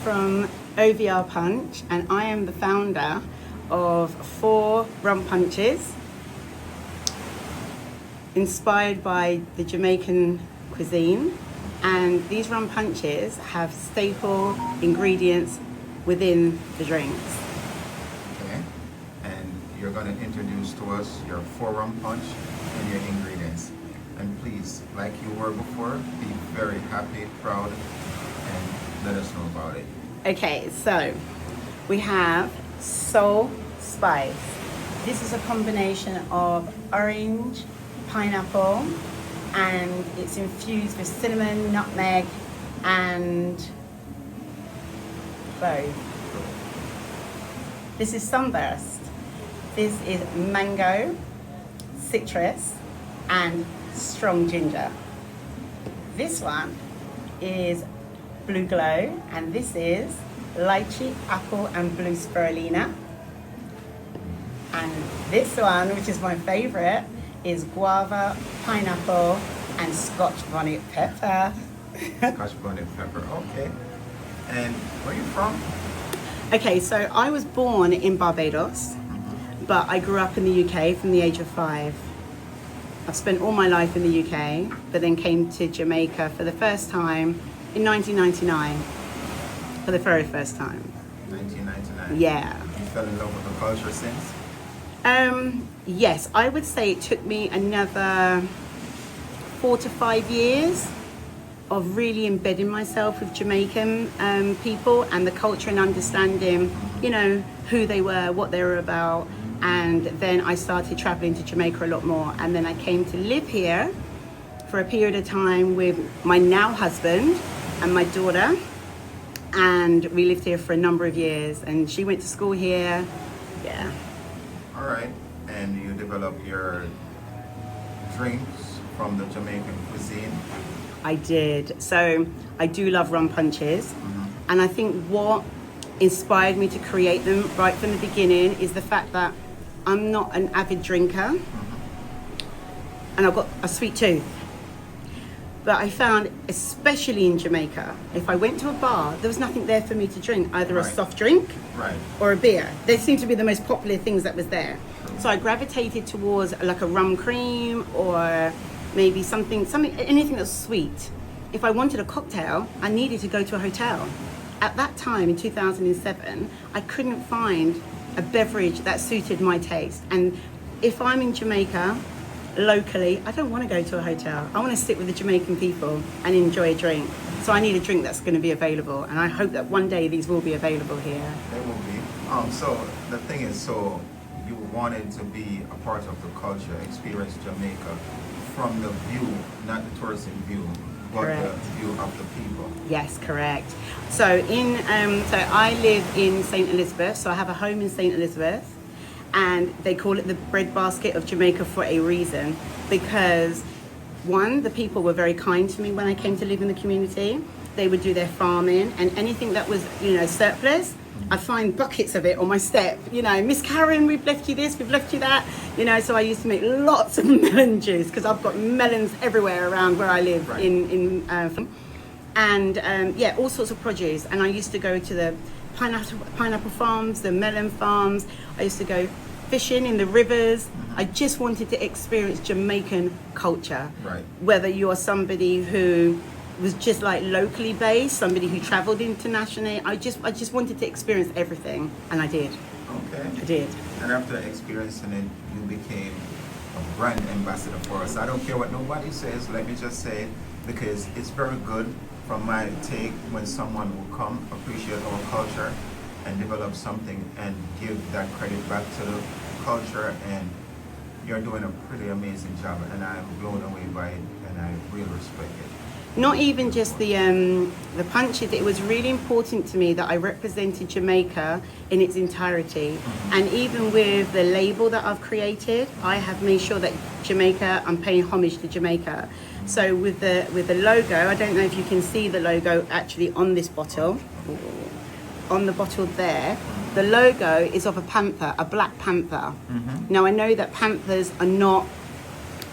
from OVR Punch, and I am the founder of 4 rum punches inspired by the Jamaican cuisine. And these rum punches have staple ingredients within the drinks. Okay. And you're going to introduce to us your 4 rum punch and your ingredients. And please, like you were before, be very happy, proud, and let us know about it. Okay, so we have Soul Spice. This is a combination of orange, pineapple, and it's infused with cinnamon, nutmeg, and clove. This is Sunburst. This is mango, citrus, and strong ginger. This one is Blue Glow, and this is lychee, apple, and blue spirulina. And this one, which is my favorite, is guava, pineapple, and Scotch bonnet pepper. Scotch bonnet pepper, okay. And where are you from? Okay, so I was born in Barbados, but I grew up in the UK from the age of 5. I've spent all my life in the UK, but then came to Jamaica for the first time in 1999, for the very first time. 1999? Yeah. You fell in love with the culture since? Yes, I would say it took me another 4 to 5 years of really embedding myself with Jamaican people and the culture and understanding, you know, who they were, what they were about. And then I started traveling to Jamaica a lot more. And then I came to live here for a period of time with my now husband and my daughter. And we lived here for a number of years, and she went to school here. Yeah. All right. And you develop your drinks from the Jamaican cuisine? I did. So I do love rum punches. And I think what inspired me to create them right from the beginning is the fact that I'm not an avid drinker, and I've got a sweet tooth. But I found, especially in Jamaica, if I went to a bar, there was nothing there for me to drink, either a soft drink or a beer. They seemed to be the most popular things that was there. So I gravitated towards like a rum cream or maybe something, anything that's sweet. If I wanted a cocktail, I needed to go to a hotel. At that time, in 2007, I couldn't find a beverage that suited my taste. And if I'm in Jamaica, locally, I don't want to go to a hotel. I want to sit with the Jamaican people and enjoy a drink. So I need a drink that's going to be available, and I hope that one day these will be available here. They will be. So the thing is, so you wanted to be a part of the culture, experience Jamaica from the view, not the tourism view, but correct. The view of the people. Yes, correct. So I live in St. Elizabeth, so I have a home in St. Elizabeth. And they call it the breadbasket of Jamaica for a reason, because one, the people were very kind to me when I came to live in the community. They would do their farming, and anything that was, you know, surplus, I'd find buckets of it on my step. You know, Miss Karen, we've left you this, we've left you that. You know, so I used to make lots of melon juice because I've got melons everywhere around where I live yeah, all sorts of produce. And I used to go to the pineapple farms, the melon farms. I used to go fishing in the rivers. I just wanted to experience Jamaican culture. Right. Whether you're somebody who was just like locally based, somebody who traveled internationally, I just wanted to experience everything, and I did. Okay. I did. And after experiencing it, you became a brand ambassador for us. I don't care what nobody says, let me just say it, because it's very good from my take when someone will come, appreciate our culture, and develop something and give that credit back to the culture. And you're doing a pretty amazing job, and I'm blown away by it, and I really respect it. Not even just the punches, it was really important to me that I represented Jamaica in its entirety. And even with the label that I've created, I have made sure that Jamaica, I'm paying homage to Jamaica. So with the logo, I don't know if you can see the logo actually on this bottle. On the bottle there, the logo is of a panther, a black panther. Now I know that panthers are not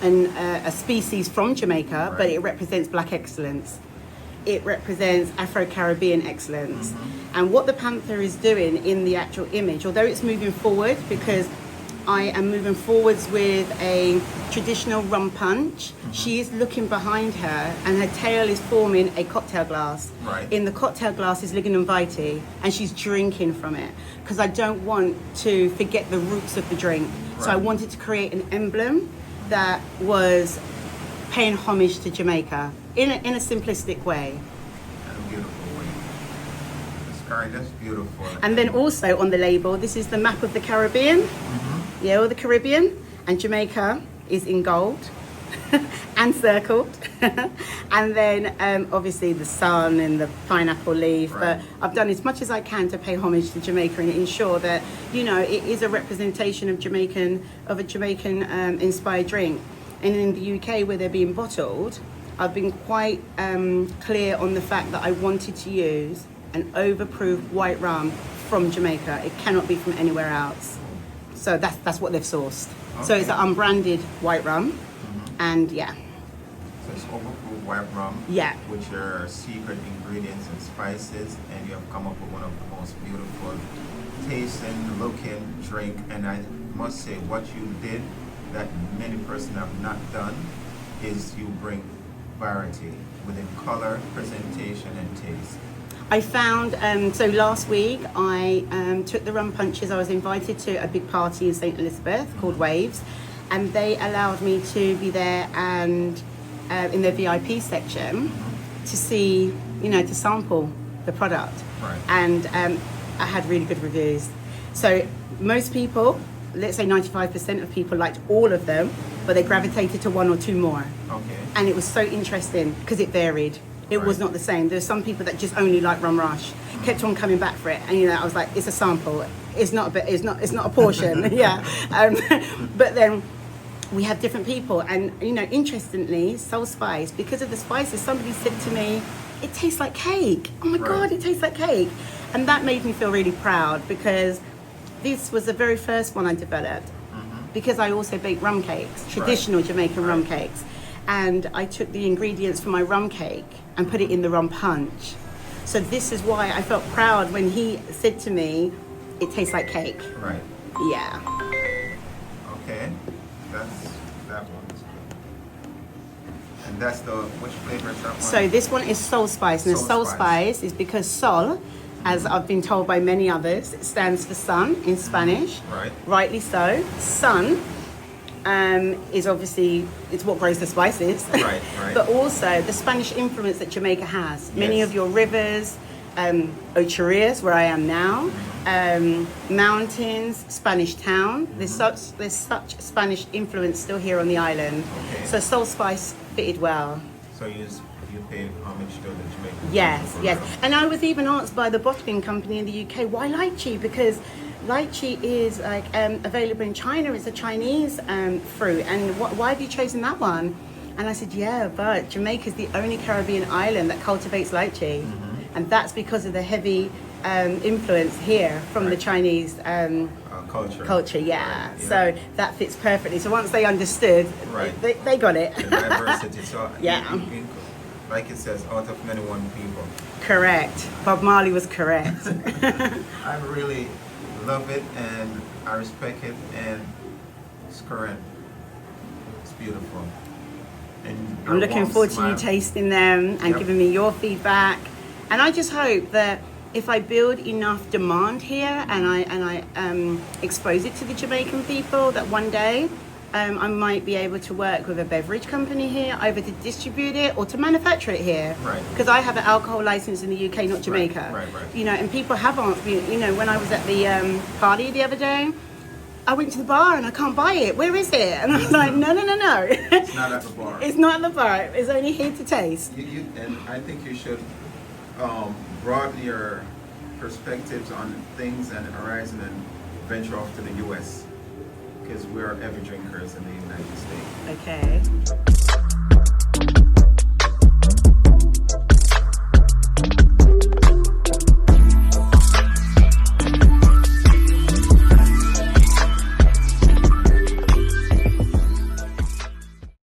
a species from Jamaica, but it represents black excellence. it represents Afro-Caribbean excellence. And what the panther is doing in the actual image, although it's moving forward, because I am moving forwards with a traditional rum punch, she is looking behind her and her tail is forming a cocktail glass. Right. In the cocktail glass is Lignum Vitae, and she's drinking from it, because I don't want to forget the roots of the drink. So I Right. wanted to create an emblem that was paying homage to Jamaica in a simplistic way. And a beautiful way. That's beautiful. And then also on the label, this is the map of the Caribbean. Yeah, or the Caribbean, and Jamaica is in gold and circled. And then obviously the sun and the pineapple leaf. Right. But I've done as much as I can to pay homage to Jamaica and ensure that, you know, it is a representation of a Jamaican inspired drink. And in the UK, where they're being bottled, I've been quite clear on the fact that I wanted to use an overproof white rum from Jamaica. It cannot be from anywhere else. So that's what they've sourced. So it's an unbranded white rum, and yeah. So it's overproof white rum, Yeah. with your secret ingredients and spices, and you have come up with one of the most beautiful tasting, looking drink. And I must say, what you did that many persons have not done is you bring variety within color, presentation, and taste. I found, so last week I took the rum punches. I was invited to a big party in St. Elizabeth called Waves, and they allowed me to be there and in their VIP section to see, you know, to sample the product. Right. And I had really good reviews. So most people, let's say 95% of people liked all of them, but they gravitated to one or two more. Okay. And it was so interesting because it varied. It was not the same. There's some people that just only like rum rush, kept on coming back for it, and you know, I was like, it's a sample. It's not a bit. It's not a portion. Yeah. But then we have different people, and you know, interestingly, Soul Spice, because of the spices, somebody said to me, it tastes like cake. Oh my God, it tastes like cake, and that made me feel really proud because this was the very first one I developed. Because I also bake rum cakes, traditional Jamaican rum cakes. And I took the ingredients for my rum cake and put it in the rum punch. So this is why I felt proud when he said to me, it tastes like cake. Right. Yeah. Okay. That one is good. And that's which flavor is that one? So this one is Soul Spice. And the Soul Soul Spice. Spice is because Sol, as I've been told by many others, it stands for sun in Spanish. Right. Rightly so. Sun is obviously, it's what grows the spices. Right. But also the Spanish influence that Jamaica has. Many Yes. of your rivers, Ocherias, where I am now, mountains, Spanish town. There's such Spanish influence still here on the island. Okay. So Soul Spice fitted well. So you pay homage to the Jamaican. Yes, people. yes. And I was even asked by the bottling company in the UK, why lychee? Because lychee is like available in China. It's a Chinese fruit. And why have you chosen that one? And I said, yeah, but Jamaica is the only Caribbean island that cultivates lychee. And that's because of the heavy influence here from the Chinese culture, yeah. Right, So that fits perfectly. So once they understood, Right. they got it. The diversity. So Yeah. like it says, out of many one people. Correct. Bob Marley was correct. I really love it and I respect it, and it's correct. It's beautiful. And I'm looking forward to you tasting them and Yep. giving me your feedback. And I just hope that if I build enough demand here and I expose it to the Jamaican people, that one day I might be able to work with a beverage company here, either to distribute it or to manufacture it here. Right. Because I have an alcohol license in the UK, not Jamaica. Right. You know, and people have asked me, you know, when I was at the party the other day, I went to the bar and I can't buy it. Where is it? And I was like, no. It's not at the bar. It's not at the bar. It's only here to taste. And I think you should broaden your perspectives on things and horizon and venture off to the US, because we are heavy drinkers in the United States. Okay.